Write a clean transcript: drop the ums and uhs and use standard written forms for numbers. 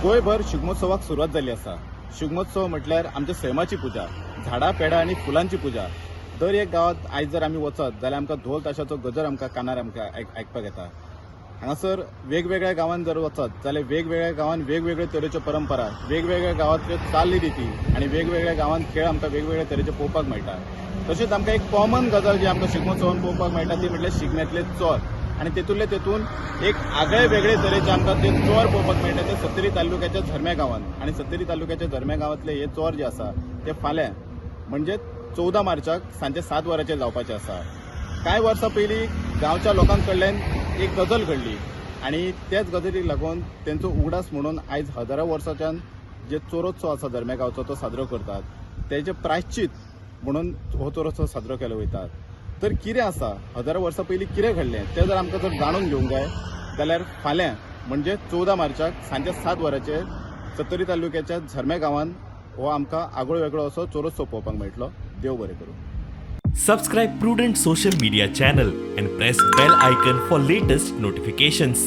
गोंयभर शिगमोत्सवाक सुरवात जाल्ली आसा. शिगमोत्सव म्हटल्यार आमच्या सैमाची पुजा, झाडां पेडां आनी फुलांची पुजा. दर एक गांवांत आयज जर आमी वचत जाल्यार आमकां ढोल ताशाचो गजर आमकां कानार आयकपाक येता. हांगासर वेगवेगळ्या गांवांत जर वचत जाल्यार वेगवेगळ्या गांवांत वेगवेगळे तरेच्यो परंपरा, वेगवेगळ्या गांवांतल्यो चाली रिती आनी वेगवेगळ्या गांवांत खेळ आमकां वेगवेगळ्या तरेचे पळोवपाक मेळटा. तशेंच आमकां एक कॉमन गजाल जी आमकां शिगमोत्सवान पळोवपाक मेळटा ती म्हटल्यार शिगम्यातले चोर. आणि तेतून एक आगळे वेगळे तरेचे आमकां ते चोर पळोवपाक मेळटा ते सत्तरी तालुक्याच्या झरम्या गांवांत. आणि सत्तरी तालुक्याच्या झरम्या गांवांतले हे चोर जे आसा ते फाल्यां म्हणजे 14 मार्चाक सांजे 7 वरांचेर जावपाचे आसा. कांय वर्सां पयलीं गांवच्या लोकां कडल्यान एक गजाल घडली आणि त्याच गजालीक लागून तेंचो उगडास म्हणून आयज हजारां वर्सांच्यान जे चोरोत्सव आसा झरम्या गांवचो तो साजरो करतात. तेजे प्रायश्चित म्हणून हो चोरोत्सव साजरो केलो वयता. तर कितें आसा, हजारां वर्सां पयलीं कितें घडलें तें जर आमकां जर जाणून घेवंक जाय जाल्यार फाल्यां म्हणजे 14 मार्चाक सांजे 7 वरांचेर सत्तरी तालुक्याच्या झरम्या गांवांत हो आमकां आगळो वेगळो असो चोरोत्सव पळोवपाक मेळटलो. देव बरें करूं. Subscribe Prudent social media channel and press bell icon for latest notifications.